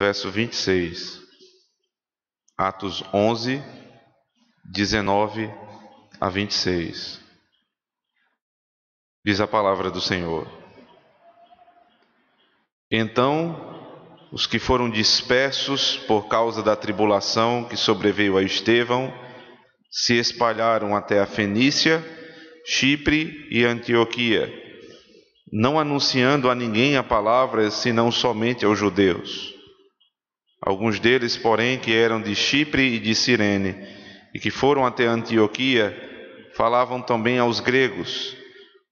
verso 26. Atos 11, 19 a 26. Diz a palavra do Senhor: Então os que foram dispersos por causa da tribulação que sobreveio a Estevão se espalharam até a Fenícia, Chipre e Antioquia, não anunciando a ninguém a palavra, senão somente aos judeus. Alguns deles, porém, que eram de Chipre e de Cirene, e que foram até Antioquia, falavam também aos gregos,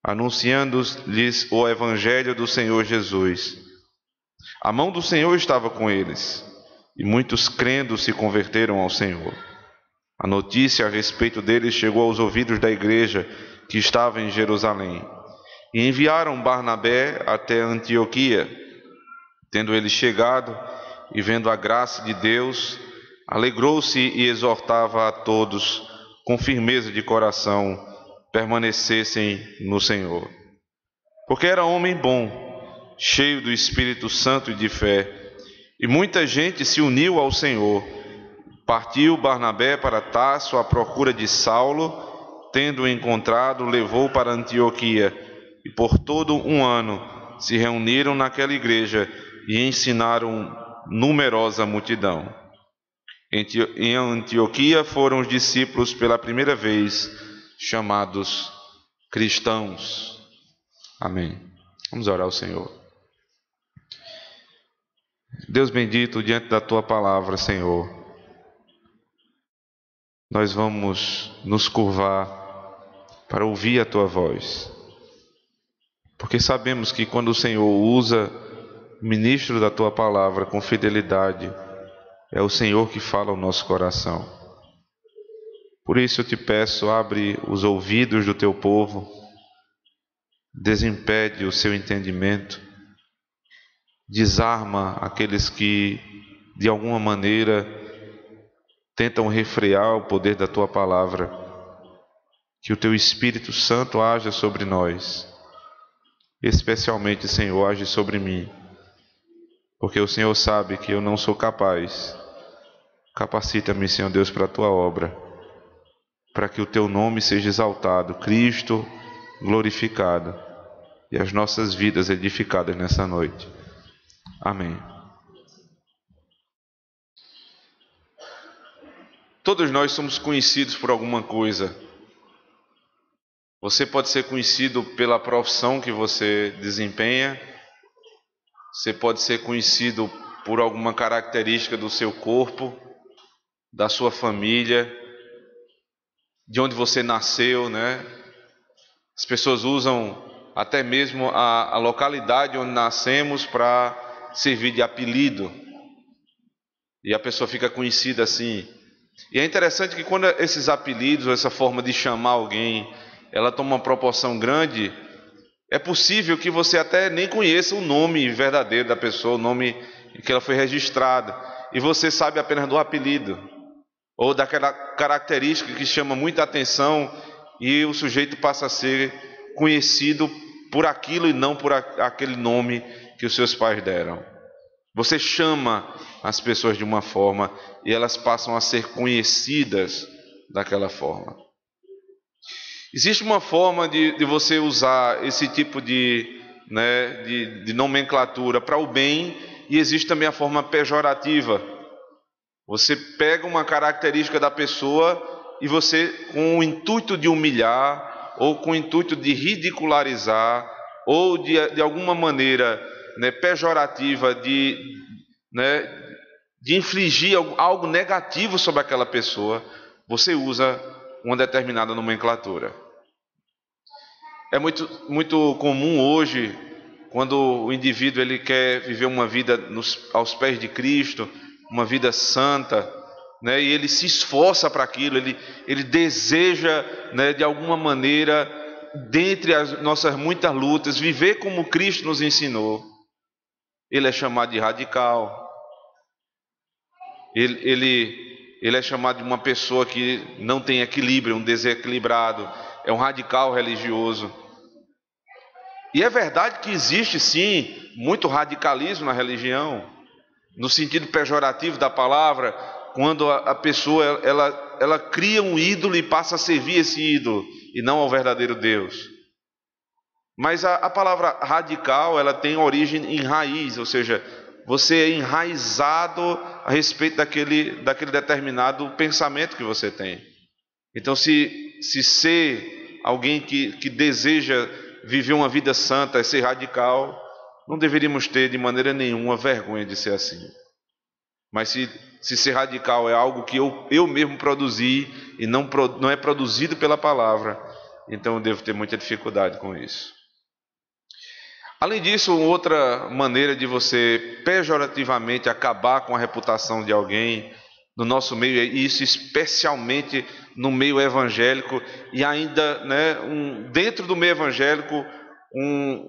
anunciando-lhes o evangelho do Senhor Jesus. A mão do Senhor estava com eles, e muitos crendo se converteram ao Senhor. A notícia a respeito deles chegou aos ouvidos da igreja que estava em Jerusalém, e enviaram Barnabé até Antioquia. Tendo ele chegado e vendo a graça de Deus, alegrou-se e exortava a todos, com firmeza de coração, permanecessem no Senhor. Porque era homem bom, cheio do Espírito Santo e de fé, e muita gente se uniu ao Senhor. Partiu Barnabé para Tarso à procura de Saulo, tendo-o encontrado, levou para Antioquia, e por todo um ano se reuniram naquela igreja e ensinaram numerosa multidão. Em Antioquia foram os discípulos pela primeira vez chamados cristãos. Amém. Vamos orar ao Senhor. Deus bendito, diante da Tua palavra, Senhor, nós vamos nos curvar para ouvir a Tua voz, porque sabemos que quando o Senhor usa o ministro da Tua palavra com fidelidade, é o Senhor que fala ao nosso coração. Por isso eu te peço, abre os ouvidos do Teu povo, desimpede o seu entendimento, desarma aqueles que, de alguma maneira, tentam refrear o poder da Tua palavra. Que o Teu Espírito Santo haja sobre nós, especialmente, Senhor, age sobre mim, porque o Senhor sabe que eu não sou capaz. Capacita-me, Senhor Deus, para a Tua obra, para que o Teu nome seja exaltado, Cristo glorificado e as nossas vidas edificadas nessa noite. Amém. Todos nós somos conhecidos por alguma coisa. Você pode ser conhecido pela profissão que você desempenha. Você pode ser conhecido por alguma característica do seu corpo, da sua família, de onde você nasceu, né? As pessoas usam até mesmo a localidade onde nascemos para servir de apelido, e a pessoa fica conhecida assim. E é interessante que quando esses apelidos, essa forma de chamar alguém, ela toma uma proporção grande, é possível que você até nem conheça o nome verdadeiro da pessoa, o nome em que ela foi registrada, e você sabe apenas do apelido, ou daquela característica que chama muita atenção, e o sujeito passa a ser conhecido por aquilo e não por aquele nome que os seus pais deram. Você chama as pessoas de uma forma e elas passam a ser conhecidas daquela forma. Existe uma forma de você usar esse tipo de nomenclatura para o bem, e existe também a forma pejorativa. Você pega uma característica da pessoa e você, com o intuito de humilhar, ou com o intuito de ridicularizar, ou de alguma maneira pejorativa, de infligir algo negativo sobre aquela pessoa, você usa uma determinada nomenclatura. É muito comum hoje, quando o indivíduo ele quer viver uma vida aos pés de Cristo, uma vida santa, e ele se esforça para aquilo, ele deseja, de alguma maneira, dentre as nossas muitas lutas, viver como Cristo nos ensinou. Ele é chamado de radical, ele é chamado de uma pessoa que não tem equilíbrio, um desequilibrado, é um radical religioso. E é verdade que existe sim muito radicalismo na religião. no sentido pejorativo da palavra, quando a pessoa ela cria um ídolo e passa a servir esse ídolo e não ao verdadeiro Deus. Mas a palavra radical, ela tem origem em raiz, ou seja, você é enraizado a respeito daquele determinado pensamento que você tem. Então, se ser alguém que deseja viver uma vida santa é ser radical, não deveríamos ter de maneira nenhuma vergonha de ser assim. Mas se ser radical é algo que eu mesmo produzi e não é produzido pela palavra, então eu devo ter muita dificuldade com isso. Além disso, outra maneira de você pejorativamente acabar com a reputação de alguém no nosso meio, e isso especialmente no meio evangélico, e ainda, né, dentro do meio evangélico, um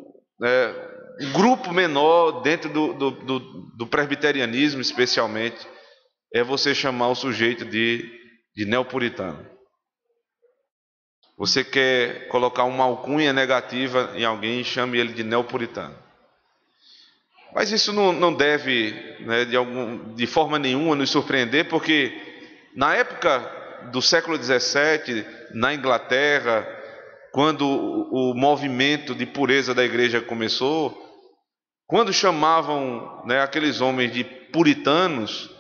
grupo menor dentro do presbiterianismo especialmente, é você chamar o sujeito de neopuritano. Você quer colocar uma alcunha negativa em alguém e chame ele de neopuritano. Mas isso não deve, né, de forma nenhuma nos surpreender, porque na época do século XVII, na Inglaterra, quando o movimento de pureza da igreja começou, quando chamavam, né, aqueles homens de puritanos,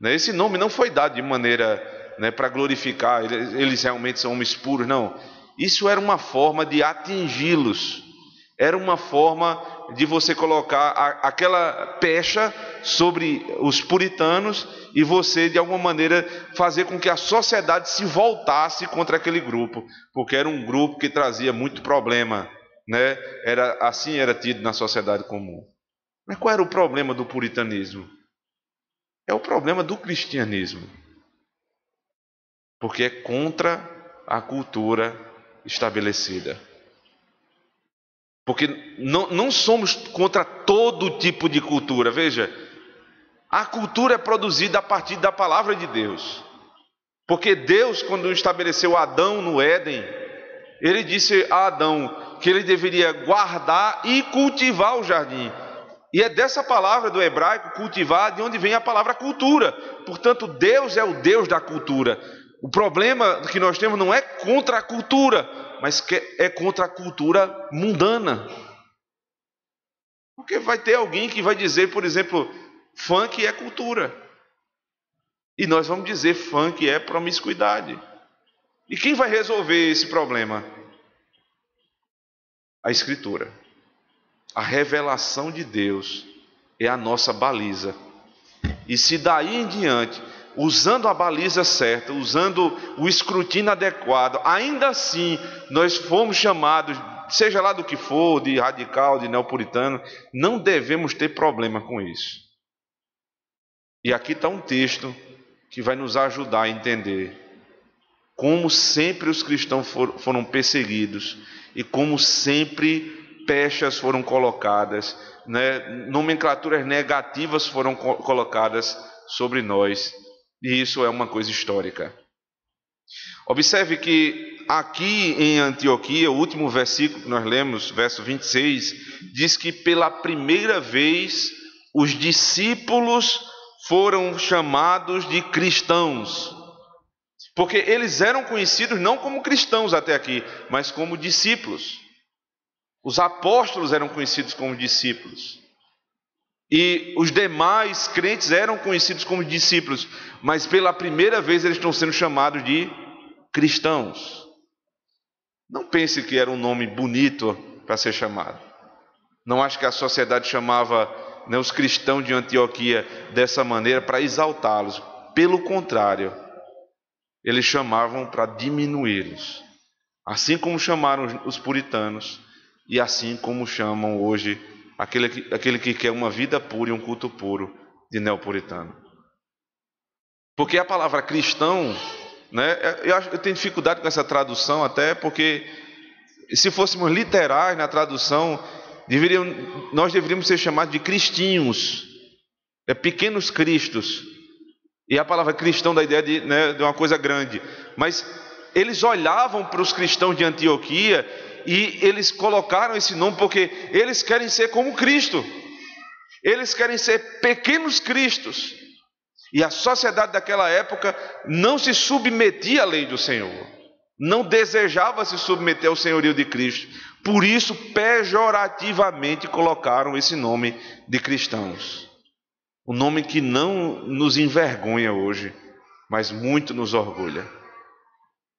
né, esse nome não foi dado de maneira, né, para glorificar, eles realmente são homens puros, não. Isso era uma forma de atingi-los, era uma forma de você colocar aquela pecha sobre os puritanos e você, de alguma maneira, fazer com que a sociedade se voltasse contra aquele grupo, porque era um grupo que trazia muito problema, né? Assim era tido na sociedade comum. Mas qual era o problema do puritanismo? É o problema do cristianismo, porque é contra a cultura estabelecida. Porque não somos contra todo tipo de cultura. Veja, a cultura é produzida a partir da palavra de Deus. Porque Deus, quando estabeleceu Adão no Éden, ele disse a Adão que ele deveria guardar e cultivar o jardim. E é dessa palavra do hebraico, cultivar, de onde vem a palavra cultura. Portanto, Deus é o Deus da cultura. O problema que nós temos não é contra a cultura, mas que é contra a cultura mundana. Porque vai ter alguém que vai dizer, por exemplo, funk é cultura. E nós vamos dizer funk é promiscuidade. E quem vai resolver esse problema? A Escritura. A revelação de Deus é a nossa baliza. E se daí em diante, usando a baliza certa, usando o escrutínio adequado, ainda assim nós fomos chamados, seja lá do que for, de radical, de neopuritano, não devemos ter problema com isso. E aqui está um texto que vai nos ajudar a entender como sempre os cristãos foram perseguidos e como sempre pechas foram colocadas, né? Nomenclaturas negativas foram colocadas sobre nós. E isso é uma coisa histórica. Observe que aqui em Antioquia, o último versículo que nós lemos, verso 26, diz que pela primeira vez os discípulos foram chamados de cristãos. Porque eles eram conhecidos não como cristãos até aqui, mas como discípulos. Os apóstolos eram conhecidos como discípulos. E os demais crentes eram conhecidos como discípulos, mas pela primeira vez eles estão sendo chamados de cristãos. Não pense que era um nome bonito para ser chamado. Não acho que a sociedade chamava, né, os cristãos de Antioquia dessa maneira para exaltá-los. Pelo contrário, eles chamavam para diminuí-los. Assim como chamaram os puritanos e assim como chamam hoje aquele que quer uma vida pura e um culto puro de neopuritano. Porque a palavra cristão, né, eu tenho dificuldade com essa tradução, até porque se fôssemos literais na tradução, nós deveríamos ser chamados de cristinhos, pequenos cristos. E a palavra cristão dá a ideia de uma coisa grande. Mas eles olhavam para os cristãos de Antioquia e eles colocaram esse nome porque eles querem ser como Cristo. Eles querem ser pequenos cristos. E a sociedade daquela época não se submetia à lei do Senhor, não desejava se submeter ao senhorio de Cristo. Por isso, pejorativamente colocaram esse nome de cristãos. Um nome que não nos envergonha hoje, mas muito nos orgulha.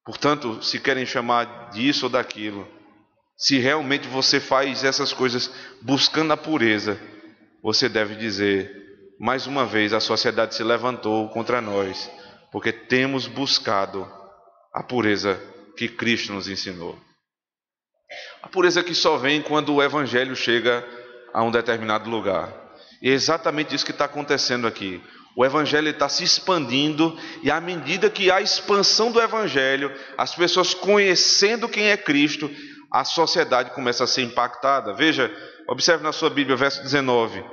Portanto, se querem chamar disso ou daquilo, se realmente você faz essas coisas buscando a pureza, você deve dizer: mais uma vez a sociedade se levantou contra nós, porque temos buscado a pureza que Cristo nos ensinou. A pureza que só vem quando o Evangelho chega a um determinado lugar. E é exatamente isso que está acontecendo aqui. O Evangelho está se expandindo, e à medida que há expansão do Evangelho, as pessoas conhecendo quem é Cristo, a sociedade começa a ser impactada. Veja, observe na sua Bíblia, verso 19.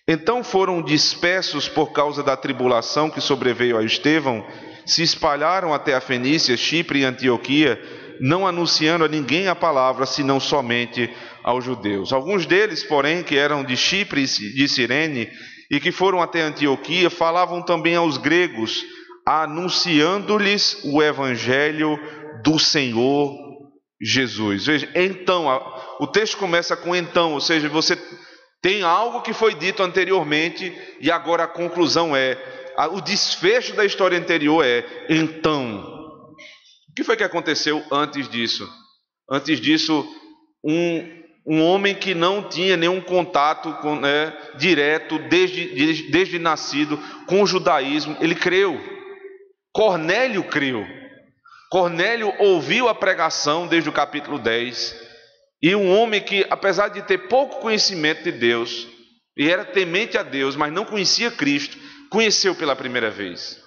Então foram dispersos por causa da tribulação que sobreveio a Estevão, se espalharam até a Fenícia, Chipre e Antioquia, não anunciando a ninguém a palavra, senão somente aos judeus. Alguns deles, porém, que eram de Chipre e de Cirene, e que foram até Antioquia, falavam também aos gregos, anunciando-lhes o evangelho do Senhor Jesus. Veja, então, o texto começa com então, ou seja, você tem algo que foi dito anteriormente, e agora a conclusão o desfecho da história anterior é então. O que foi que aconteceu antes disso? Antes disso, um homem que não tinha nenhum contato direto, desde nascido, com o judaísmo, ele creu. Cornélio creu. Cornélio ouviu a pregação desde o capítulo 10, e um homem que, apesar de ter pouco conhecimento de Deus, e era temente a Deus, mas não conhecia Cristo, conheceu pela primeira vez.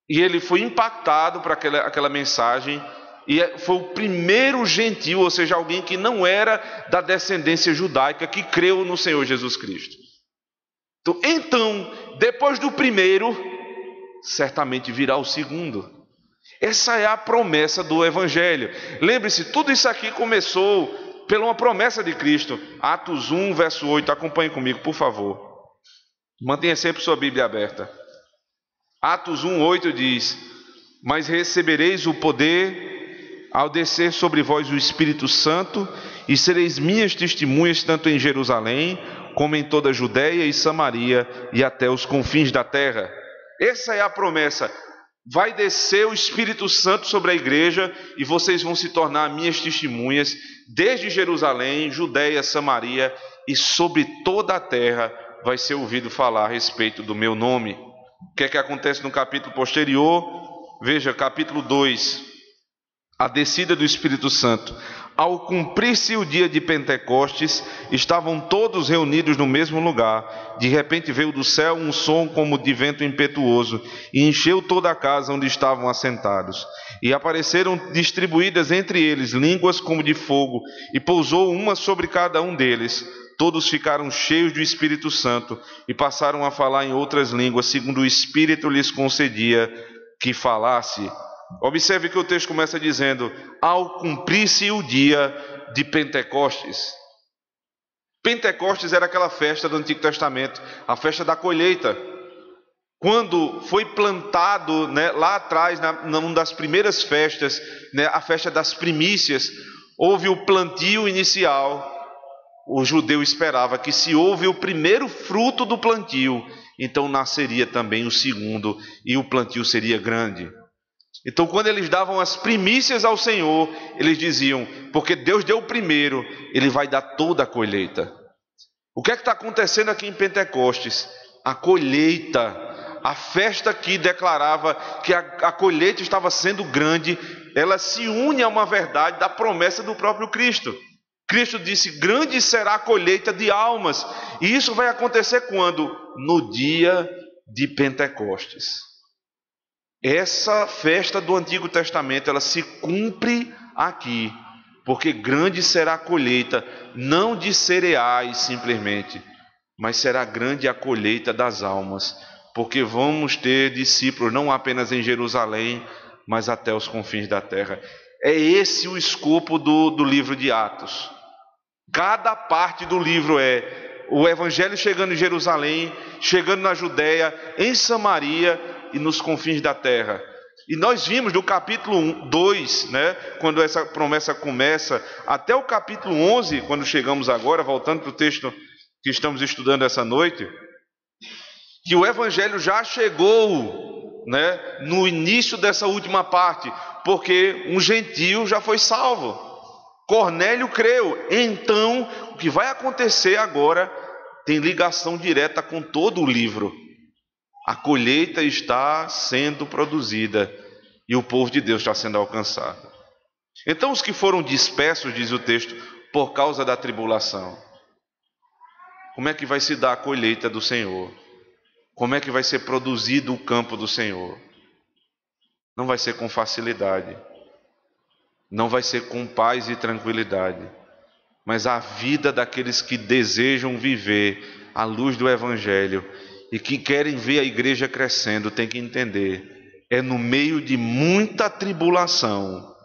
E ele foi impactado por aquela mensagem, e foi o primeiro gentil, ou seja, alguém que não era da descendência judaica, que creu no Senhor Jesus Cristo. Então, depois do primeiro, certamente virá o segundo. Essa é a promessa do Evangelho. Lembre-se, tudo isso aqui começou pela uma promessa de Cristo. Atos 1, verso 8, acompanhe comigo, por favor. Mantenha sempre sua Bíblia aberta. Atos 1, 8 diz: mas recebereis o poder ao descer sobre vós o Espírito Santo, e sereis minhas testemunhas tanto em Jerusalém, como em toda a Judéia e Samaria, e até os confins da terra. Essa é a promessa. Vai descer o Espírito Santo sobre a igreja, e vocês vão se tornar minhas testemunhas, desde Jerusalém, Judéia, Samaria, e sobre toda a terra vai ser ouvido falar a respeito do meu nome. O que é que acontece no capítulo posterior? Veja, capítulo 2, a descida do Espírito Santo. Ao cumprir-se o dia de Pentecostes, estavam todos reunidos no mesmo lugar. De repente veio do céu um som como de vento impetuoso, e encheu toda a casa onde estavam assentados. E apareceram distribuídas entre eles línguas como de fogo, e pousou uma sobre cada um deles. Todos ficaram cheios do Espírito Santo e passaram a falar em outras línguas, segundo o Espírito lhes concedia que falasse. Observe que o texto começa dizendo: ao cumprir-se o dia de Pentecostes. Pentecostes era aquela festa do Antigo Testamento, a festa da colheita. Quando foi plantado, lá atrás, numa das primeiras festas, a festa das primícias, houve o plantio inicial. O judeu esperava que, se houve o primeiro fruto do plantio, então nasceria também o segundo, e o plantio seria grande. Então, quando eles davam as primícias ao Senhor, eles diziam: porque Deus deu o primeiro, Ele vai dar toda a colheita. O que é que está acontecendo aqui em Pentecostes? A colheita, a festa que declarava que a colheita estava sendo grande, ela se une a uma verdade da promessa do próprio Cristo. Cristo disse: grande será a colheita de almas. E isso vai acontecer quando? No dia de Pentecostes. Essa festa do Antigo Testamento, ela se cumpre aqui, porque grande será a colheita, não de cereais simplesmente, mas será grande a colheita das almas, porque vamos ter discípulos não apenas em Jerusalém, mas até os confins da terra. É esse o escopo do livro de Atos. Cada parte do livro o evangelho chegando em Jerusalém, chegando na Judéia, em Samaria e nos confins da terra. E nós vimos do capítulo 2, né, quando essa promessa começa, até o capítulo 11, quando chegamos agora, voltando para o texto que estamos estudando essa noite, que o evangelho já chegou, né, no início dessa última parte, porque um gentio já foi salvo. Cornélio creu. Então, o que vai acontecer agora tem ligação direta com todo o livro. A colheita está sendo produzida e o povo de Deus está sendo alcançado. Então, os que foram dispersos, diz o texto, por causa da tribulação, como é que vai se dar a colheita do Senhor? Como é que vai ser produzido o campo do Senhor? Não vai ser com facilidade, não vai ser com paz e tranquilidade, mas a vida daqueles que desejam viver à luz do Evangelho e que querem ver a igreja crescendo, tem que entender, é no meio de muita tribulação,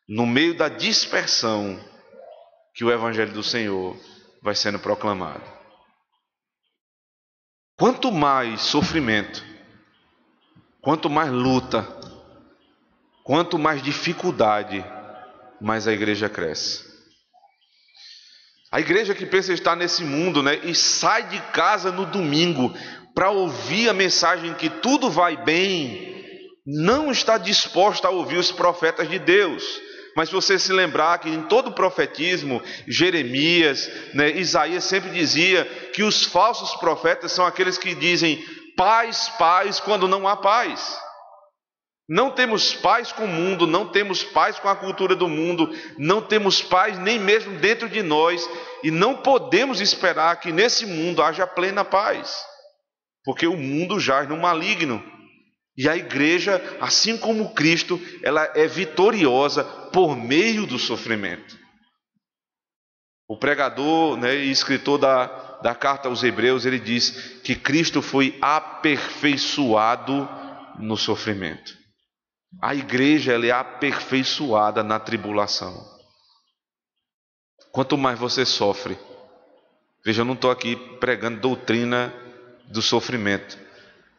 no meio da dispersão, que o Evangelho do Senhor vai sendo proclamado. Quanto mais sofrimento, quanto mais luta, quanto mais dificuldade, mais a igreja cresce. A igreja que pensa estar nesse mundo, né, e sai de casa no domingo para ouvir a mensagem que tudo vai bem, não está disposta a ouvir os profetas de Deus. Mas se você se lembrar que em todo o profetismo, Jeremias, né, Isaías sempre dizia que os falsos profetas são aqueles que dizem paz, paz, quando não há paz. Não temos paz com o mundo, não temos paz com a cultura do mundo, não temos paz nem mesmo dentro de nós, e não podemos esperar que nesse mundo haja plena paz, porque o mundo jaz no maligno. E a igreja, assim como Cristo, ela é vitoriosa por meio do sofrimento. O pregador, né, e escritor da carta aos Hebreus, ele diz que Cristo foi aperfeiçoado no sofrimento. A igreja, ela é aperfeiçoada na tribulação. Quanto mais você sofre, veja, eu não estou aqui pregando doutrina do sofrimento,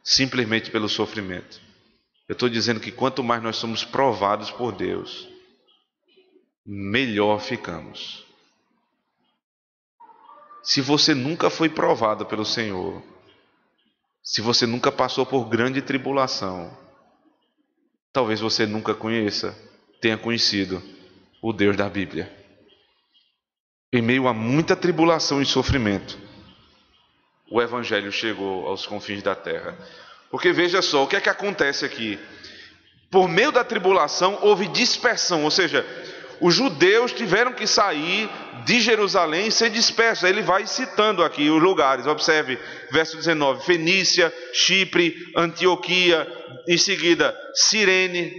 simplesmente pelo sofrimento. Eu estou dizendo que quanto mais nós somos provados por Deus, melhor ficamos. Se você nunca foi provado pelo Senhor, se você nunca passou por grande tribulação, talvez você nunca tenha conhecido o Deus da Bíblia. Em meio a muita tribulação e sofrimento, o Evangelho chegou aos confins da terra. Porque veja só, o que é que acontece aqui? Por meio da tribulação houve dispersão, ou seja, os judeus tiveram que sair de Jerusalém e ser dispersos. Ele vai citando aqui os lugares, observe, verso 19, Fenícia, Chipre, Antioquia, em seguida Cirene,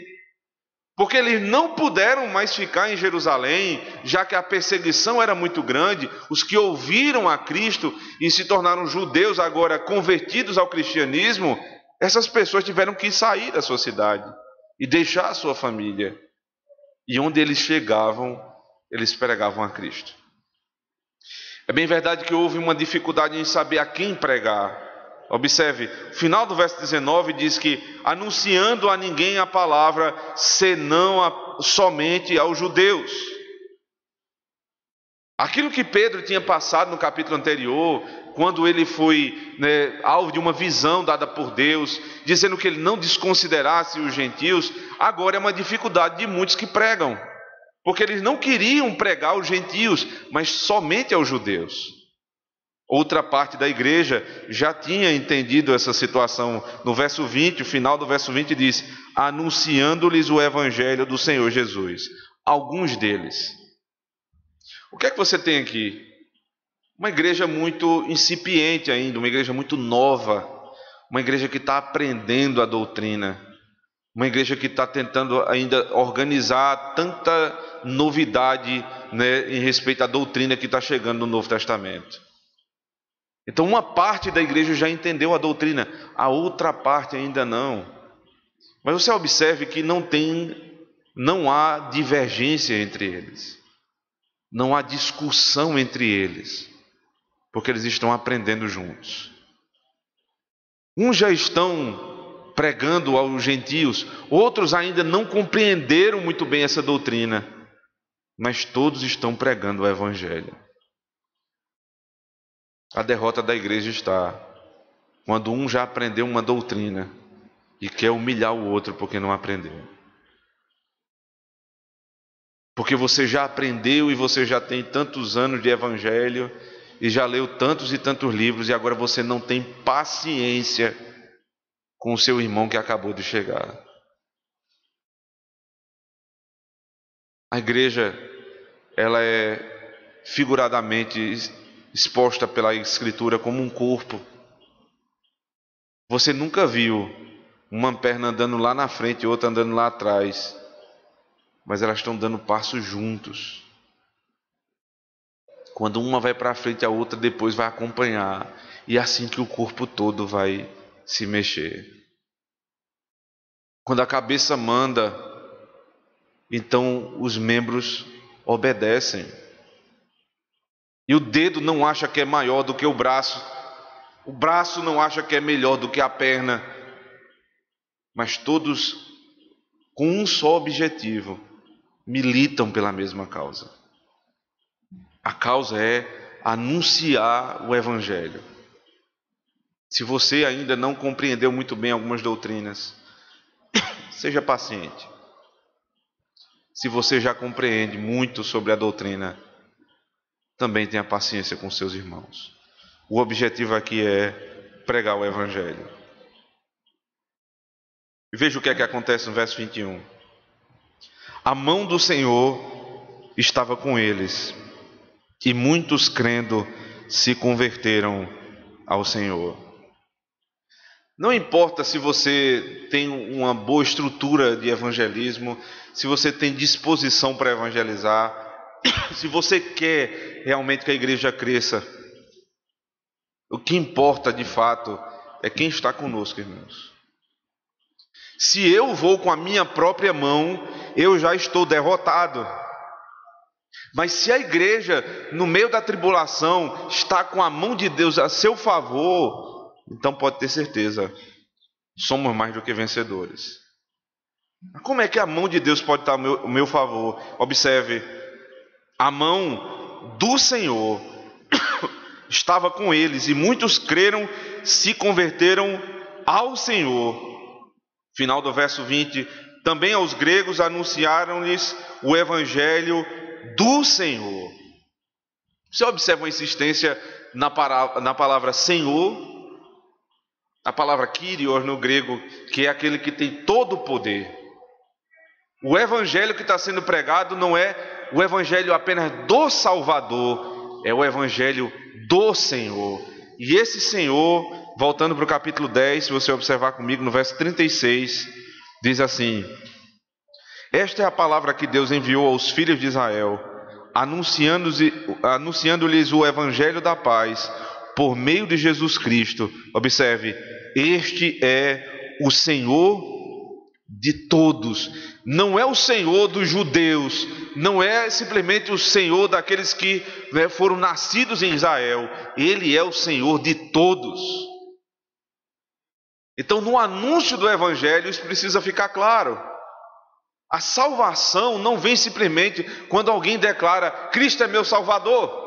porque eles não puderam mais ficar em Jerusalém, já que a perseguição era muito grande. Os que ouviram a Cristo e se tornaram judeus agora convertidos ao cristianismo, essas pessoas tiveram que sair da sua cidade e deixar a sua família. E onde eles chegavam, eles pregavam a Cristo. É bem verdade que houve uma dificuldade em saber a quem pregar. Observe, o final do verso 19 diz que anunciando a ninguém a palavra, senão somente aos judeus. Aquilo que Pedro tinha passado no capítulo anterior, quando ele foi, né, alvo de uma visão dada por Deus, dizendo que ele não desconsiderasse os gentios, agora é uma dificuldade de muitos que pregam, porque eles não queriam pregar aos gentios, mas somente aos judeus. Outra parte da igreja já tinha entendido essa situação. No verso 20, o final do verso 20 diz: anunciando-lhes o evangelho do Senhor Jesus. Alguns deles. O que é que você tem aqui? Uma igreja muito incipiente ainda, uma igreja muito nova, uma igreja que está aprendendo a doutrina, uma igreja que está tentando ainda organizar tanta novidade, né, em respeito à doutrina que está chegando no Novo Testamento. Então uma parte da igreja já entendeu a doutrina, a outra parte ainda não. Mas você observe que não há divergência entre eles, não há discussão entre eles, porque eles estão aprendendo juntos. Uns já estão pregando aos gentios, outros ainda não compreenderam muito bem essa doutrina, mas todos estão pregando o Evangelho. A derrota da igreja está quando um já aprendeu uma doutrina e quer humilhar o outro porque não aprendeu. Porque você já aprendeu e você já tem tantos anos de Evangelho e já leu tantos e tantos livros e agora você não tem paciência com o seu irmão que acabou de chegar. A igreja, ela é figuradamente exposta pela Escritura como um corpo. Você nunca viu uma perna andando lá na frente e outra andando lá atrás, mas elas estão dando passos juntos. Quando uma vai para frente, a outra depois vai acompanhar, e é assim que o corpo todo vai se mexer. Quando a cabeça manda, então os membros obedecem. E o dedo não acha que é maior do que o braço não acha que é melhor do que a perna, mas todos com um só objetivo, militam pela mesma causa. A causa é anunciar o Evangelho. Se você ainda não compreendeu muito bem algumas doutrinas, seja paciente. Se você já compreende muito sobre a doutrina, também tenha paciência com seus irmãos. O objetivo aqui é pregar o Evangelho. E veja o que é que acontece no verso 21. A mão do Senhor estava com eles, e muitos crendo se converteram ao Senhor. Não importa se você tem uma boa estrutura de evangelismo, se você tem disposição para evangelizar, se você quer realmente que a igreja cresça, o que importa de fato é quem está conosco, irmãos. Se eu vou com a minha própria mão, eu já estou derrotado. Mas se a igreja, no meio da tribulação, está com a mão de Deus a seu favor, então pode ter certeza, somos mais do que vencedores. Como é que a mão de Deus pode estar ao meu favor? Observe, a mão do Senhor estava com eles, e muitos creram, se converteram ao Senhor. Final do verso 20, também aos gregos anunciaram-lhes o Evangelho do Senhor. Você observa a insistência na palavra Senhor, a palavra Kyrios no grego, que é aquele que tem todo o poder. O Evangelho que está sendo pregado não é o Evangelho apenas do Salvador, é o Evangelho do Senhor. E esse Senhor, voltando para o capítulo 10, se você observar comigo no verso 36, diz assim: esta é a palavra que Deus enviou aos filhos de Israel, anunciando-lhes o Evangelho da paz, por meio de Jesus Cristo. Observe, este é o Senhor de todos, não é o Senhor dos judeus, não é simplesmente o Senhor daqueles que foram nascidos em Israel, Ele é o Senhor de todos. Então, no anúncio do Evangelho, isso precisa ficar claro. A salvação não vem simplesmente quando alguém declara: Cristo é meu Salvador.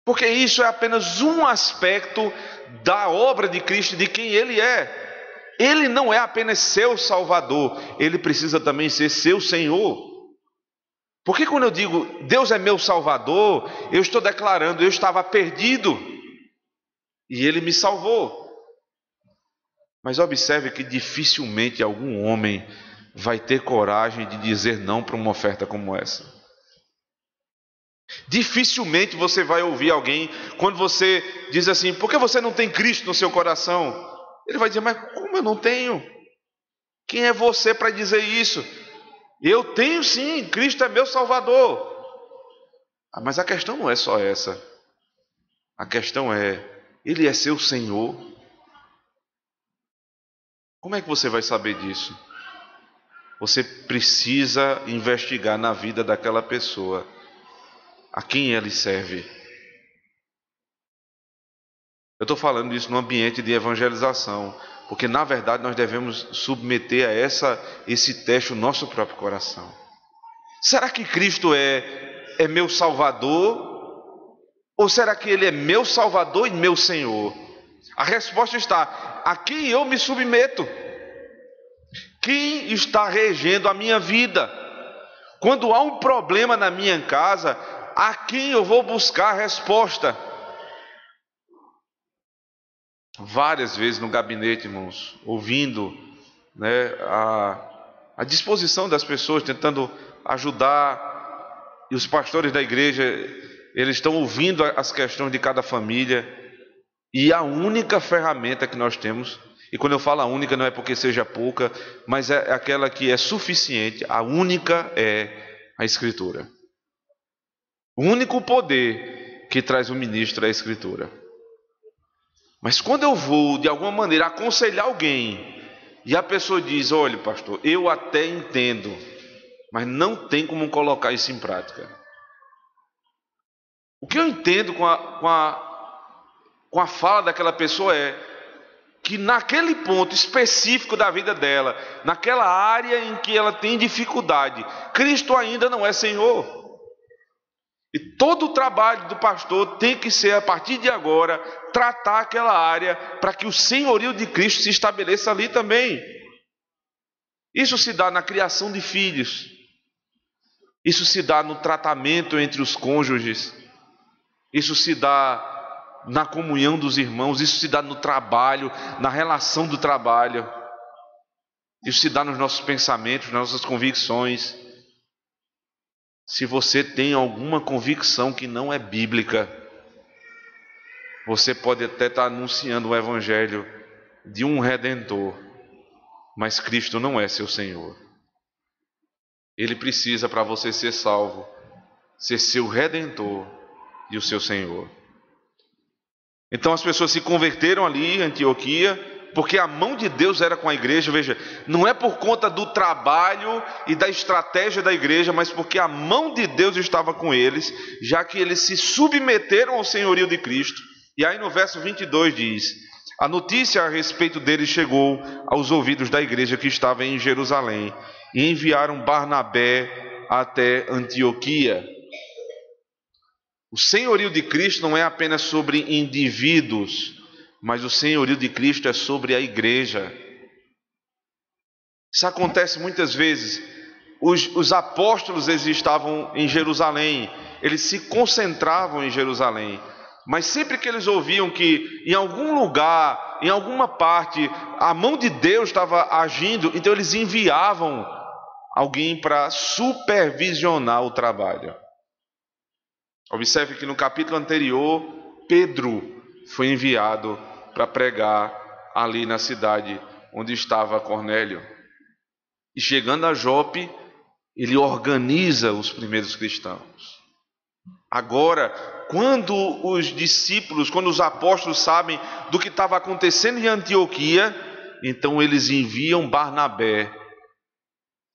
Porque isso é apenas um aspecto da obra de Cristo, de quem Ele é. Ele não é apenas seu Salvador, Ele precisa também ser seu Senhor. Porque quando eu digo Deus é meu Salvador, eu estou declarando: eu estava perdido e Ele me salvou. Mas observe que dificilmente algum homem vai ter coragem de dizer não para uma oferta como essa. Dificilmente você vai ouvir alguém, quando você diz assim: por que você não tem Cristo no seu coração? Ele vai dizer: mas como eu não tenho? Quem é você para dizer isso? Eu tenho sim, Cristo é meu Salvador. Mas a questão não é só essa. A questão é: Ele é seu Senhor. Como é que você vai saber disso? Você precisa investigar na vida daquela pessoa, a quem ele serve. Eu estou falando isso no ambiente de evangelização, porque na verdade nós devemos submeter a esse teste o nosso próprio coração. Será que Cristo é meu Salvador? Ou será que Ele é meu Salvador e meu Senhor? A resposta está: a quem eu me submeto? Quem está regendo a minha vida? Quando há um problema na minha casa, a quem eu vou buscar a resposta? Várias vezes no gabinete, irmãos, ouvindo, né, a disposição das pessoas, tentando ajudar, e os pastores da igreja, eles estão ouvindo as questões de cada família, e a única ferramenta que nós temos, e quando eu falo a única, não é porque seja pouca, mas é aquela que é suficiente, a única é a Escritura. O único poder que traz o ministro é a Escritura. Mas quando eu vou, de alguma maneira, aconselhar alguém, e a pessoa diz: olha, pastor, eu até entendo, mas não tem como colocar isso em prática. O que eu entendo com a fala daquela pessoa é que naquele ponto específico da vida dela, naquela área em que ela tem dificuldade, Cristo ainda não é Senhor. E todo o trabalho do pastor tem que ser, a partir de agora, tratar aquela área para que o senhorio de Cristo se estabeleça ali também. Isso se dá na criação de filhos. Isso se dá no tratamento entre os cônjuges. Isso se dá na comunhão dos irmãos. Isso se dá no trabalho, na relação do trabalho. Isso se dá nos nossos pensamentos, nas nossas convicções. Se você tem alguma convicção que não é bíblica, você pode até estar anunciando o evangelho de um redentor, mas Cristo não é seu Senhor. Ele precisa, para você ser salvo, ser seu redentor e o seu Senhor. Então as pessoas se converteram ali em Antioquia, porque a mão de Deus era com a igreja. Veja, não é por conta do trabalho e da estratégia da igreja, mas porque a mão de Deus estava com eles, já que eles se submeteram ao senhorio de Cristo. E aí no verso 22 diz: a notícia a respeito deles chegou aos ouvidos da igreja que estava em Jerusalém, e enviaram Barnabé até Antioquia. O senhorio de Cristo não é apenas sobre indivíduos, mas o senhorio de Cristo é sobre a igreja. Isso acontece muitas vezes. Os apóstolos, eles estavam em Jerusalém, eles se concentravam em Jerusalém, mas sempre que eles ouviam que em algum lugar, em alguma parte, a mão de Deus estava agindo, então eles enviavam alguém para supervisionar o trabalho. Observe que no capítulo anterior, Pedro foi enviado para pregar ali na cidade onde estava Cornélio. E chegando a Jope, ele organiza os primeiros cristãos. Agora, quando os discípulos, quando os apóstolos sabem do que estava acontecendo em Antioquia, então eles enviam Barnabé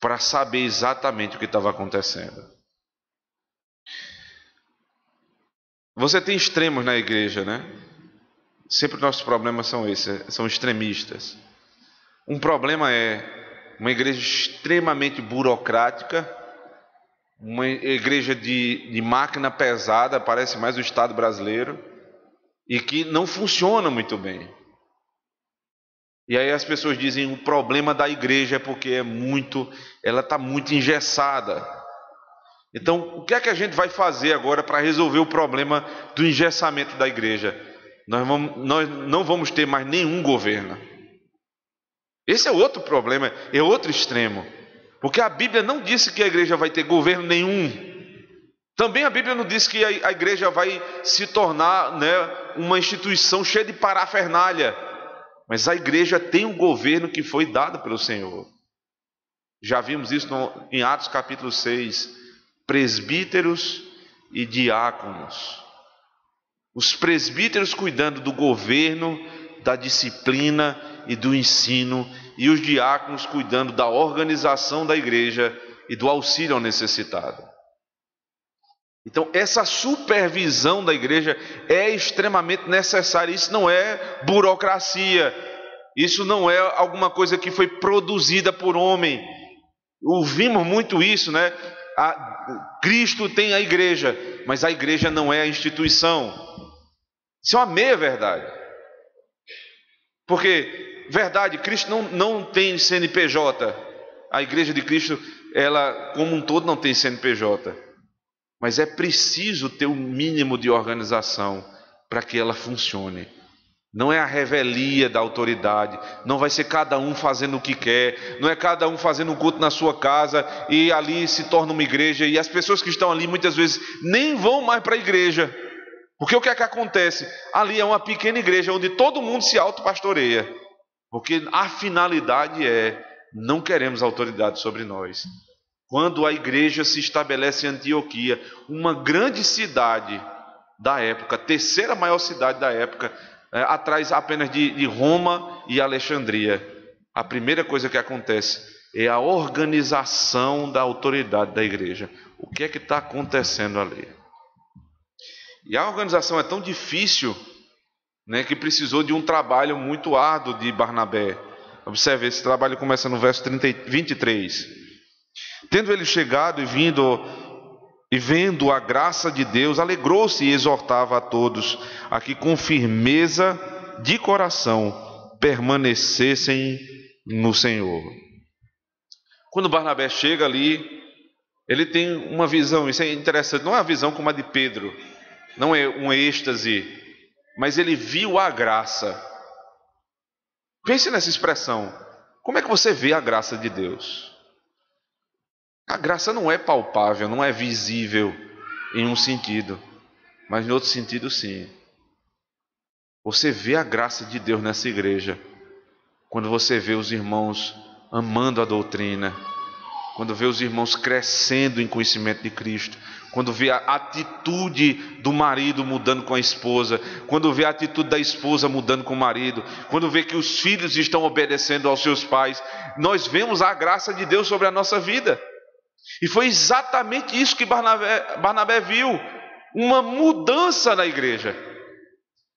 para saber exatamente o que estava acontecendo. Você tem extremos na igreja, né? Sempre nossos problemas são esses, são extremistas. Um problema é uma igreja extremamente burocrática, uma igreja de máquina pesada, parece mais o Estado brasileiro, e que não funciona muito bem. E aí as pessoas dizem: o problema da igreja é porque ela está muito engessada. Então, o que é que a gente vai fazer agora para resolver o problema do engessamento da igreja? Nós não vamos ter mais nenhum governo. Esse é outro problema, é outro extremo. Porque a Bíblia não disse que a igreja vai ter governo nenhum. Também a Bíblia não disse que a igreja vai se tornar, né, uma instituição cheia de parafernália. Mas a igreja tem um governo que foi dado pelo Senhor. Já vimos isso em Atos capítulo 6. Presbíteros e diáconos. Os presbíteros cuidando do governo, da disciplina e do ensino, e os diáconos cuidando da organização da igreja e do auxílio ao necessitado. Então, essa supervisão da igreja é extremamente necessária. Isso não é burocracia, isso não é alguma coisa que foi produzida por homem. Ouvimos muito isso, né? Cristo tem a igreja, mas a igreja não é a instituição. Isso é uma meia verdade. Porque, verdade, Cristo não tem CNPJ. A igreja de Cristo, ela como um todo não tem CNPJ. Mas é preciso ter um mínimo de organização para que ela funcione. Não é a revelia da autoridade, não vai ser cada um fazendo o que quer, não é cada um fazendo um culto na sua casa e ali se torna uma igreja, e as pessoas que estão ali muitas vezes nem vão mais para a igreja. Porque o que é que acontece? Ali é uma pequena igreja onde todo mundo se autopastoreia. Porque a finalidade é, não queremos autoridade sobre nós. Quando a igreja se estabelece em Antioquia, uma grande cidade da época, a terceira maior cidade da época, atrás apenas de Roma e Alexandria, a primeira coisa que acontece é a organização da autoridade da igreja. O que é que está acontecendo ali? E a organização é tão difícil, né, que precisou de um trabalho muito árduo de Barnabé. Observe, esse trabalho começa no verso 23. Tendo ele chegado e vendo a graça de Deus, alegrou-se e exortava a todos a que com firmeza de coração permanecessem no Senhor. Quando Barnabé chega ali, ele tem uma visão, isso é interessante, não é uma visão como a de Pedro, não é um êxtase, mas ele viu a graça. Pense nessa expressão, como é que você vê a graça de Deus? A graça não é palpável, não é visível em um sentido, mas em outro sentido sim. Você vê a graça de Deus nessa igreja quando você vê os irmãos amando a doutrina, quando vê os irmãos crescendo em conhecimento de Cristo, quando vê a atitude do marido mudando com a esposa, quando vê a atitude da esposa mudando com o marido, quando vê que os filhos estão obedecendo aos seus pais, nós vemos a graça de Deus sobre a nossa vida. E foi exatamente isso que Barnabé viu, uma mudança na igreja.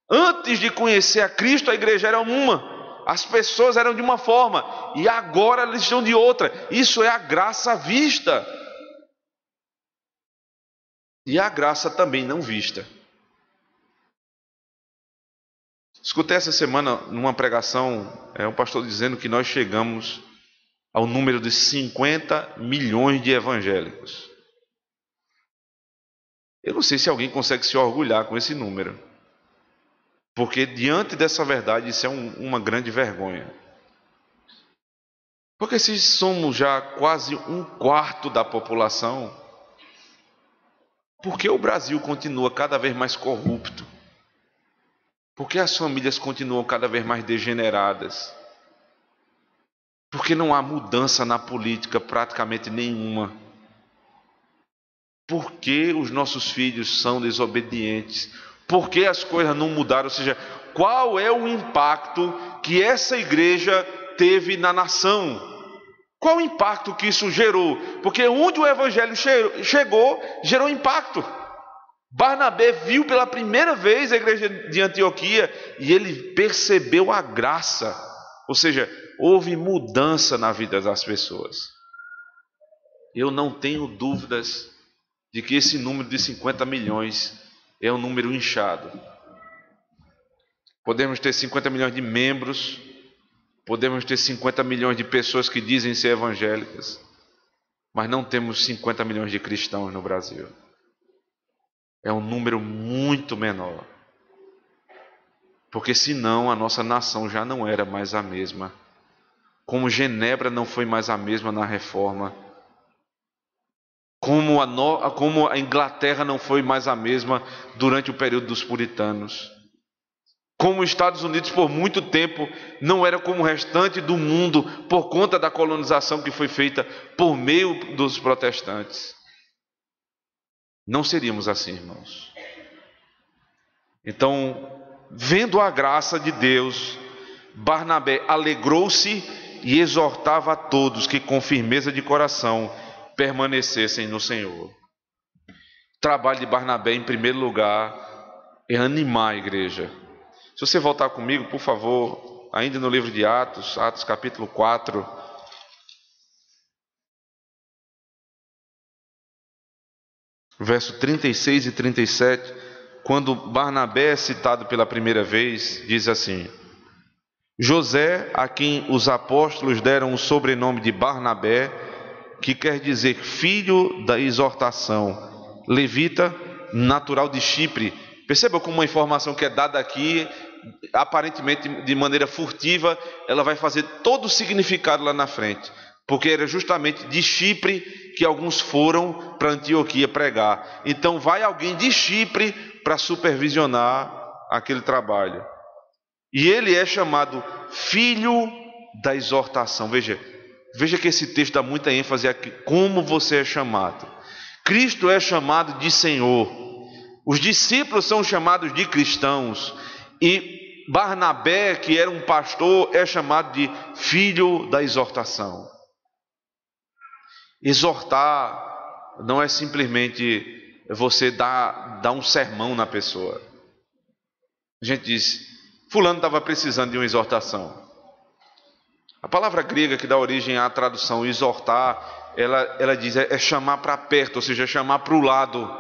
Antes de conhecer a Cristo, a igreja era uma, as pessoas eram de uma forma, e agora eles estão de outra. Isso é a graça vista. E a graça também não vista. Escutei essa semana numa pregação, um pastor dizendo que nós chegamos ao número de 50 milhões de evangélicos. Eu não sei se alguém consegue se orgulhar com esse número, porque diante dessa verdade isso é uma grande vergonha. Porque se somos já quase 1/4 da população, por que o Brasil continua cada vez mais corrupto? Por que as famílias continuam cada vez mais degeneradas? Porque não há mudança na política praticamente nenhuma. Por que os nossos filhos são desobedientes? Por que as coisas não mudaram? Ou seja, qual é o impacto que essa igreja teve na nação? Qual o impacto que isso gerou? Porque onde o evangelho chegou, gerou impacto. Barnabé viu pela primeira vez a igreja de Antioquia e ele percebeu a graça. Ou seja, houve mudança na vida das pessoas. Eu não tenho dúvidas de que esse número de 50 milhões é um número inchado. Podemos ter 50 milhões de membros, podemos ter 50 milhões de pessoas que dizem ser evangélicas, mas não temos 50 milhões de cristãos no Brasil. É um número muito menor. Porque senão a nossa nação já não era mais a mesma. Como Genebra não foi mais a mesma na Reforma. Como a Inglaterra não foi mais a mesma durante o período dos puritanos. Como os Estados Unidos por muito tempo não era como o restante do mundo por conta da colonização que foi feita por meio dos protestantes. Não seríamos assim, irmãos. Então, vendo a graça de Deus, Barnabé alegrou-se e exortava a todos que com firmeza de coração permanecessem no Senhor. trabalho de Barnabé, em primeiro lugar, é animar a igreja. Se você voltar comigo, por favor, ainda no livro de Atos, Atos capítulo 4, verso 36 e 37, quando Barnabé é citado pela primeira vez, diz assim: José, a quem os apóstolos deram o sobrenome de Barnabé, que quer dizer filho da exortação, levita, natural de Chipre. Perceba como uma informação que é dada aqui, aparentemente de maneira furtiva, ela vai fazer todo o significado lá na frente, porque era justamente de Chipre que alguns foram para Antioquia pregar. Então vai alguém de Chipre para supervisionar aquele trabalho. E ele é chamado filho da exortação. Veja que esse texto dá muita ênfase aqui, como você é chamado. Cristo é chamado de Senhor. Os discípulos são chamados de cristãos. E Barnabé, que era um pastor, é chamado de filho da exortação. Exortar não é simplesmente você dar um sermão na pessoa. A gente diz, fulano estava precisando de uma exortação. A palavra grega que dá origem à tradução exortar, ela diz é chamar para perto, ou seja, é chamar para o lado.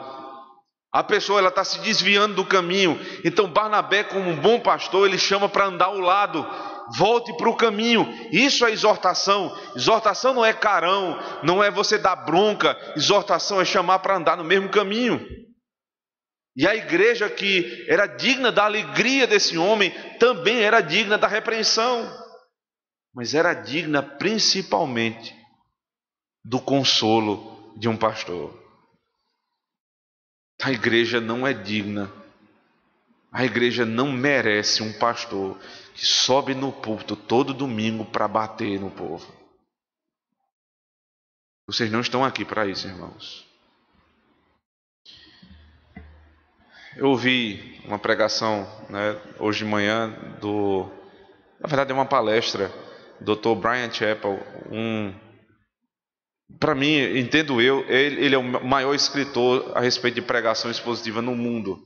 A pessoa está se desviando do caminho. Então Barnabé, como um bom pastor, ele chama para andar ao lado. Volte para o caminho. Isso é exortação. Exortação não é carão, não é você dar bronca. Exortação é chamar para andar no mesmo caminho. E a igreja que era digna da alegria desse homem, também era digna da repreensão. Mas era digna principalmente do consolo de um pastor. A igreja não é digna, a igreja não merece um pastor que sobe no púlpito todo domingo para bater no povo. Vocês não estão aqui para isso, irmãos. Eu ouvi uma pregação, hoje de manhã, na verdade é uma palestra, do Dr. Bryan Chapell, para mim, entendo eu, ele é o maior escritor a respeito de pregação expositiva no mundo.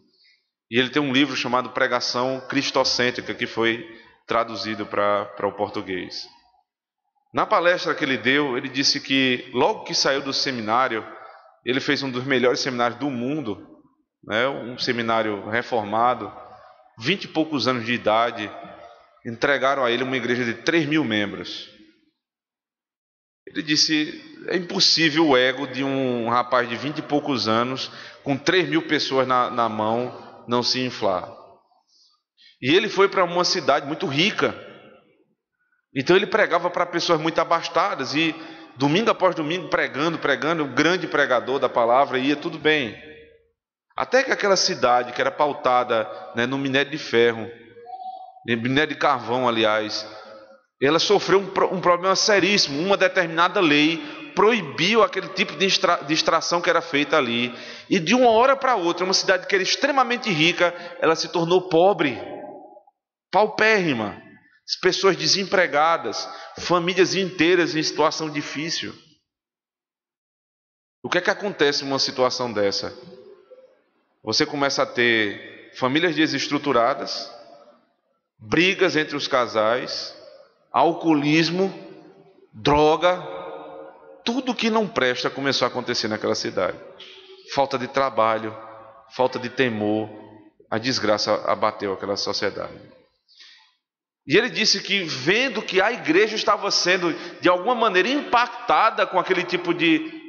E ele tem um livro chamado Pregação Cristocêntrica, que foi traduzido para o português. Na palestra que ele deu, ele disse que logo que saiu do seminário, ele fez um dos melhores seminários do mundo, um seminário reformado, 20 e poucos anos de idade, entregaram a ele uma igreja de 3.000 membros. Ele disse, é impossível o ego de um rapaz de 20 e poucos anos, com 3.000 pessoas na mão, não se inflar. E ele foi para uma cidade muito rica. Então ele pregava para pessoas muito abastadas, e domingo após domingo pregando, um grande pregador da palavra, ia tudo bem. Até que aquela cidade, que era pautada no minério de ferro, minério de carvão, aliás, ela sofreu um problema seríssimo. Uma determinada lei proibiu aquele tipo de extração que era feita ali. E de uma hora para outra, uma cidade que era extremamente rica, ela se tornou pobre, paupérrima. As pessoas desempregadas, famílias inteiras em situação difícil. O que é que acontece numa situação dessa? Você começa a ter famílias desestruturadas, brigas entre os casais, alcoolismo, droga, tudo que não presta começou a acontecer naquela cidade. Falta de trabalho, falta de temor, a desgraça abateu aquela sociedade. E ele disse que, vendo que a igreja estava sendo de alguma maneira impactada com aquele tipo de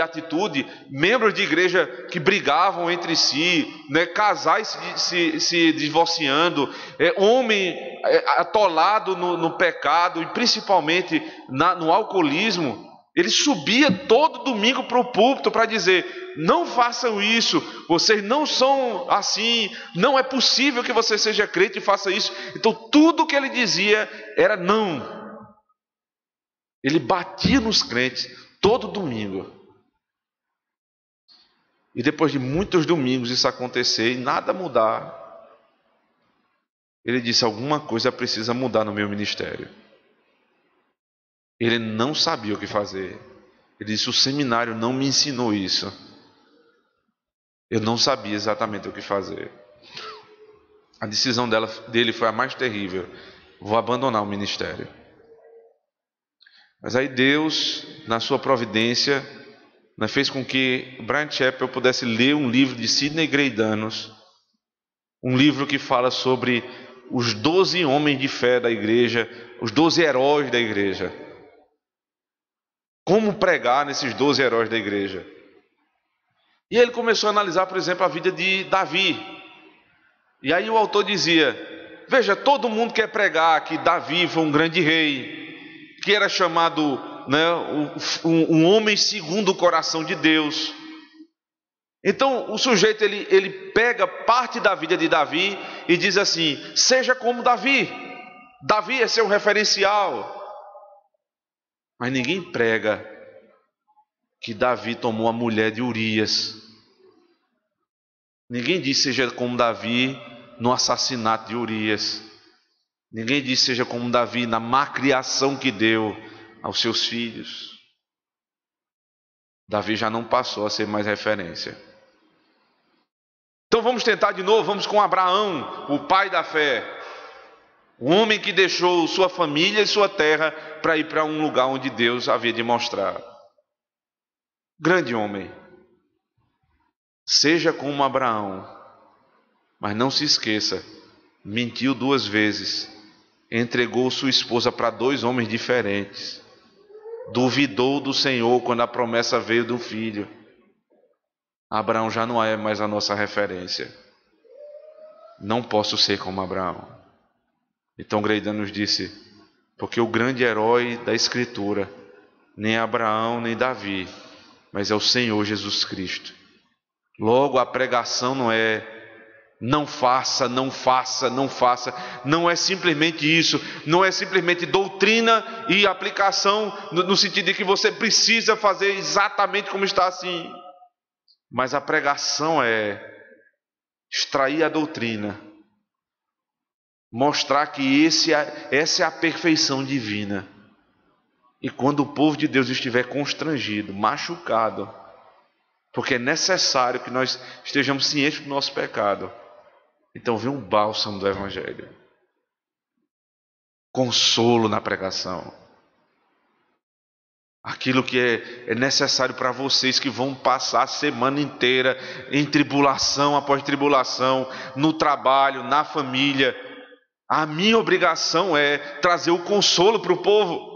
atitude, membros de igreja que brigavam entre si, casais se divorciando, homem atolado no pecado e principalmente no alcoolismo, ele subia todo domingo para o púlpito para dizer: não façam isso, vocês não são assim, não é possível que você seja crente e faça isso. Então tudo que ele dizia era não. Ele batia nos crentes todo domingo. E depois de muitos domingos isso acontecer e nada mudar, ele disse: alguma coisa precisa mudar no meu ministério. Ele não sabia o que fazer. Ele disse: o seminário não me ensinou isso. Eu não sabia exatamente o que fazer. A decisão dele foi a mais terrível. Vou abandonar o ministério. Mas aí Deus, na sua providência, fez com que Bryan Chapell pudesse ler um livro de Sidney Greidanos, um livro que fala sobre os 12 homens de fé da igreja, os 12 heróis da igreja. Como pregar nesses 12 heróis da igreja? E ele começou a analisar, por exemplo, a vida de Davi. E aí o autor dizia: veja, todo mundo quer pregar que Davi foi um grande rei, que era chamado, um homem segundo o coração de Deus. Então o sujeito ele pega parte da vida de Davi e diz assim: seja como Davi. Davi é seu referencial. Mas ninguém prega que Davi tomou a mulher de Urias. Ninguém diz seja como Davi no assassinato de Urias. Ninguém diz seja como Davi na má criação que deu aos seus filhos. Davi já não passou a ser mais referência. Então vamos tentar de novo, vamos com Abraão, o pai da fé. O homem que deixou sua família e sua terra para ir para um lugar onde Deus havia de mostrar. Grande homem. Seja como Abraão, mas não se esqueça, mentiu 2 vezes, entregou sua esposa para 2 homens diferentes, duvidou do Senhor quando a promessa veio do filho. Abraão já não é mais a nossa referência. Não posso ser como Abraão. Então Greidanos disse: porque o grande herói da Escritura nem é Abraão nem Davi, mas é o Senhor Jesus Cristo. Logo, a pregação não é não faça, não faça, não faça. Não é simplesmente isso. Não é simplesmente doutrina e aplicação no sentido de que você precisa fazer exatamente como está assim. Mas a pregação é extrair a doutrina, mostrar que essa é a perfeição divina. E quando o povo de Deus estiver constrangido, machucado, porque é necessário que nós estejamos cientes do nosso pecado, então vem um bálsamo do Evangelho, consolo na pregação, aquilo que é necessário para vocês que vão passar a semana inteira em tribulação após tribulação, no trabalho, na família. A minha obrigação é trazer o consolo para o povo.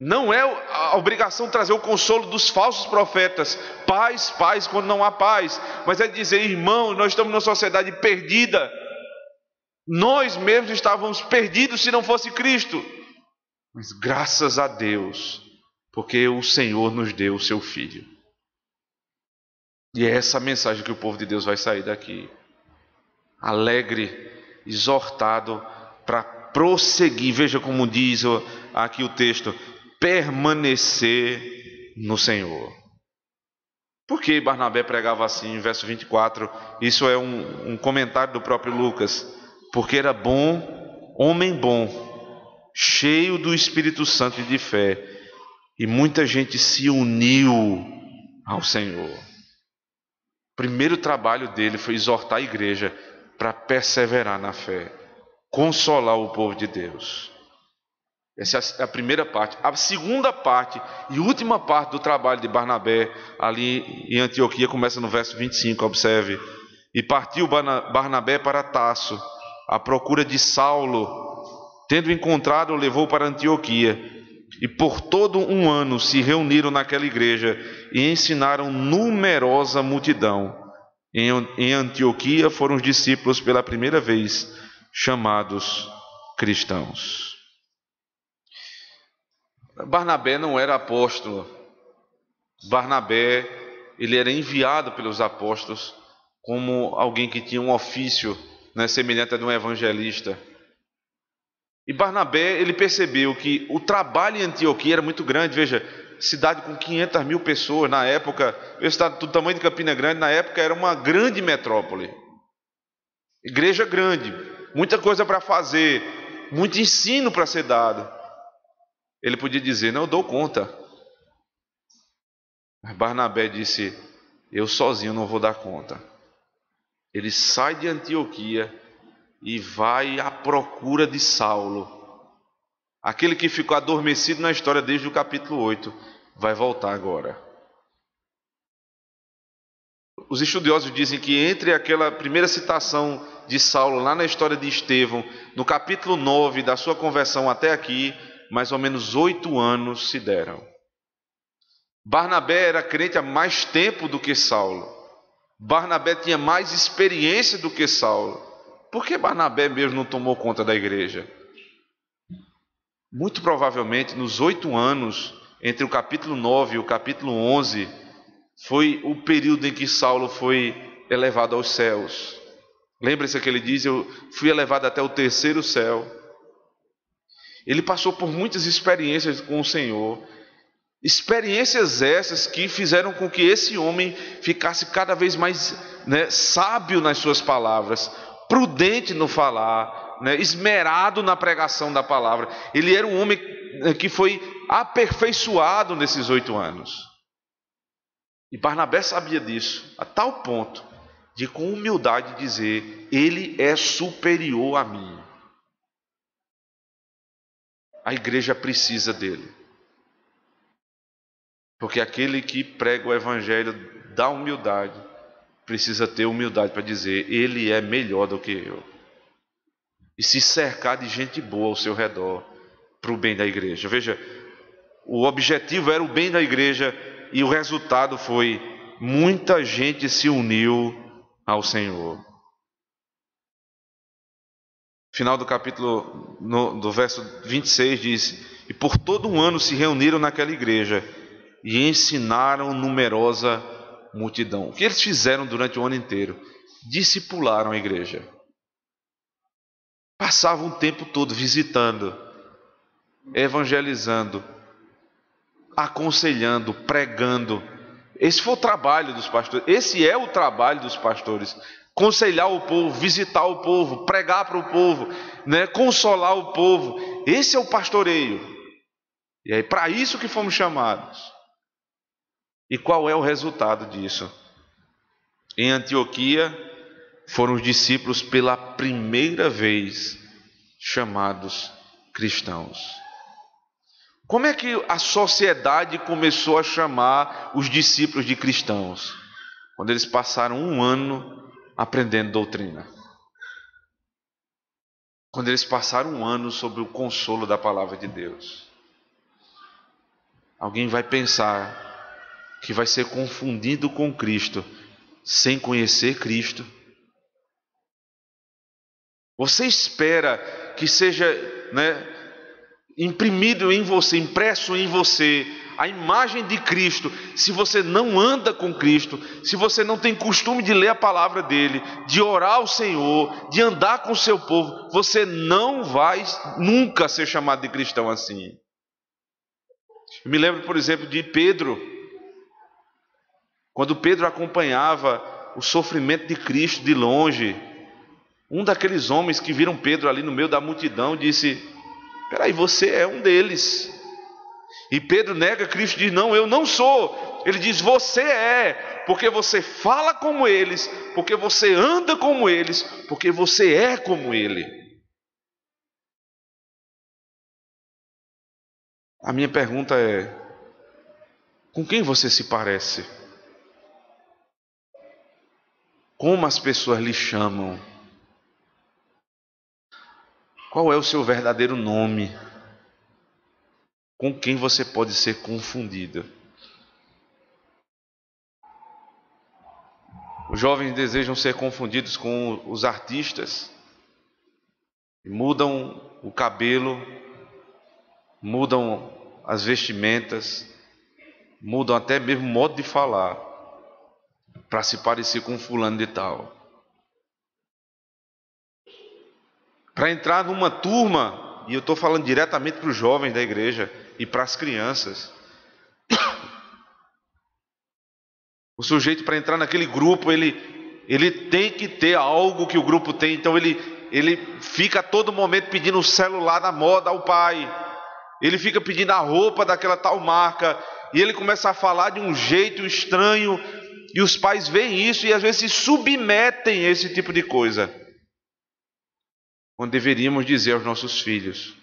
Não é a obrigação trazer o consolo dos falsos profetas, paz, quando não há paz, mas é dizer: irmão, nós estamos numa sociedade perdida, nós mesmos estávamos perdidos se não fosse Cristo, mas graças a Deus, porque o Senhor nos deu o seu Filho. E é essa mensagem que o povo de Deus vai sair daqui, alegre, exortado para prosseguir. Veja como diz aqui o texto: permanecer no Senhor. Por que Barnabé pregava assim? Em verso 24, isso é um comentário do próprio Lucas. Porque era bom, homem bom, cheio do Espírito Santo e de fé, e muita gente se uniu ao Senhor. O primeiro trabalho dele foi exortar a igreja para perseverar na fé, consolar o povo de Deus. Essa é a primeira parte. A segunda parte e última parte do trabalho de Barnabé ali em Antioquia começa no verso 25, observe. E partiu Barnabé para Tarso, à procura de Saulo. Tendo encontrado, o levou para Antioquia. E por todo um ano se reuniram naquela igreja e ensinaram numerosa multidão. Em Antioquia foram os discípulos pela primeira vez chamados cristãos. Barnabé não era apóstolo. Barnabé, ele era enviado pelos apóstolos como alguém que tinha um ofício, semelhante a de um evangelista. E Barnabé, ele percebeu que o trabalho em Antioquia era muito grande. Veja, cidade com 500 mil pessoas na época, cidade do tamanho de Campina Grande, na época era uma grande metrópole. Igreja grande, muita coisa para fazer, muito ensino para ser dado. Ele podia dizer: não, eu dou conta. Mas Barnabé disse: eu sozinho não vou dar conta. Ele sai de Antioquia e vai à procura de Saulo. Aquele que ficou adormecido na história desde o capítulo 8, vai voltar agora. Os estudiosos dizem que entre aquela primeira citação de Saulo, lá na história de Estevão, no capítulo 9 da sua conversão até aqui, mais ou menos 8 anos se deram. Barnabé era crente há mais tempo do que Saulo. Barnabé tinha mais experiência do que Saulo. Por que Barnabé mesmo não tomou conta da igreja? Muito provavelmente, nos 8 anos, entre o capítulo 9 e o capítulo 11, foi o período em que Saulo foi elevado aos céus. Lembra-se que ele diz, eu fui elevado até o 3º céu. Ele passou por muitas experiências com o Senhor. Experiências essas que fizeram com que esse homem ficasse cada vez mais sábio nas suas palavras, prudente no falar, esmerado na pregação da palavra. Ele era um homem que foi aperfeiçoado nesses 8 anos. E Barnabé sabia disso, a tal ponto de com humildade dizer, ele é superior a mim. A igreja precisa dele. Porque aquele que prega o evangelho da humildade, precisa ter humildade para dizer, ele é melhor do que eu. E se cercar de gente boa ao seu redor, para o bem da igreja. Veja, o objetivo era o bem da igreja, e o resultado foi, muita gente se uniu ao Senhor. Final do capítulo, do verso 26 diz, e por todo um ano se reuniram naquela igreja, e ensinaram numerosa multidão. O que eles fizeram durante o ano inteiro? Discipularam a igreja. Passavam o tempo todo visitando, evangelizando, aconselhando, pregando. Esse foi o trabalho dos pastores. Esse é o trabalho dos pastores. Aconselhar o povo, visitar o povo, pregar para o povo, consolar o povo. Esse é o pastoreio. E é para isso que fomos chamados. E qual é o resultado disso? Em Antioquia, foram os discípulos pela primeira vez chamados cristãos. Como é que a sociedade começou a chamar os discípulos de cristãos? Quando eles passaram um ano aprendendo doutrina. Quando eles passaram um ano sobre o consolo da palavra de Deus. Alguém vai pensar que vai ser confundido com Cristo sem conhecer Cristo? Você espera que seja imprimido em você, impresso em você, a imagem de Cristo, se você não anda com Cristo, se você não tem costume de ler a palavra dele, de orar ao Senhor, de andar com o seu povo, você não vai nunca ser chamado de cristão assim. Eu me lembro, por exemplo, de Pedro. Quando Pedro acompanhava o sofrimento de Cristo de longe, um daqueles homens que viram Pedro ali no meio da multidão disse, peraí, você é um deles. E Pedro nega Cristo e diz, não, eu não sou. Ele diz, você é, porque você fala como eles, porque você anda como eles, porque você é como ele. A minha pergunta é, com quem você se parece? Como as pessoas lhe chamam? Qual é o seu verdadeiro nome? Com quem você pode ser confundido? Os jovens desejam ser confundidos com os artistas. Mudam o cabelo, mudam as vestimentas, mudam até mesmo o modo de falar, para se parecer com fulano de tal. Para entrar numa turma, e eu estou falando diretamente para os jovens da igreja e para as crianças. O sujeito, para entrar naquele grupo, ele tem que ter algo que o grupo tem. Então ele fica a todo momento pedindo o celular da moda ao pai. Ele fica pedindo a roupa daquela tal marca. E ele começa a falar de um jeito estranho e os pais veem isso e às vezes se submetem a esse tipo de coisa. Quando deveríamos dizer aos nossos filhos: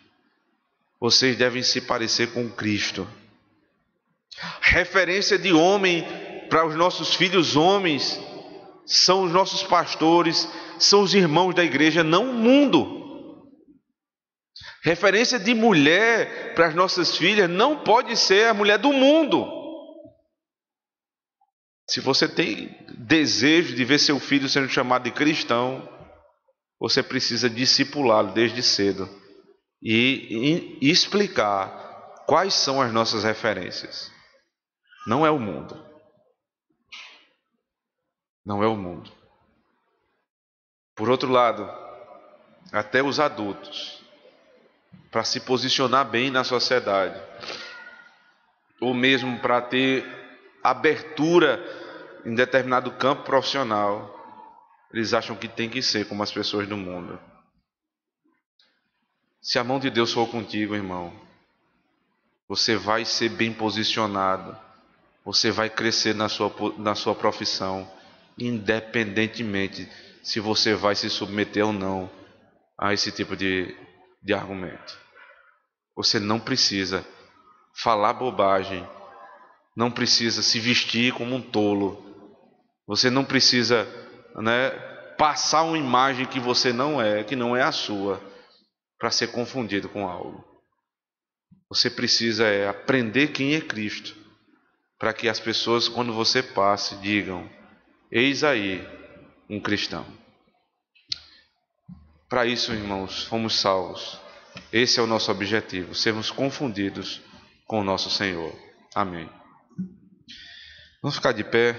vocês devem se parecer com Cristo. Referência de homem para os nossos filhos homens são os nossos pastores, são os irmãos da igreja, não o mundo. Referência de mulher para as nossas filhas não pode ser a mulher do mundo. Se você tem desejo de ver seu filho sendo chamado de cristão, você precisa discipulá-lo desde cedo e explicar quais são as nossas referências. Não é o mundo. Não é o mundo. Por outro lado, até os adultos, para se posicionar bem na sociedade, ou mesmo para ter abertura em determinado campo profissional, eles acham que tem que ser como as pessoas do mundo. Se a mão de Deus for contigo, irmão, você vai ser bem posicionado, você vai crescer na sua profissão, independentemente se você vai se submeter ou não a esse tipo de argumento. Você não precisa falar bobagem, não precisa se vestir como um tolo, você não precisa, passar uma imagem que você não é, que não é a sua, para ser confundido com algo. Você precisa aprender quem é Cristo, para que as pessoas, quando você passe, digam: eis aí um cristão. Para isso, irmãos, fomos salvos. Esse é o nosso objetivo, sermos confundidos com o nosso Senhor. Amém. Vamos ficar de pé.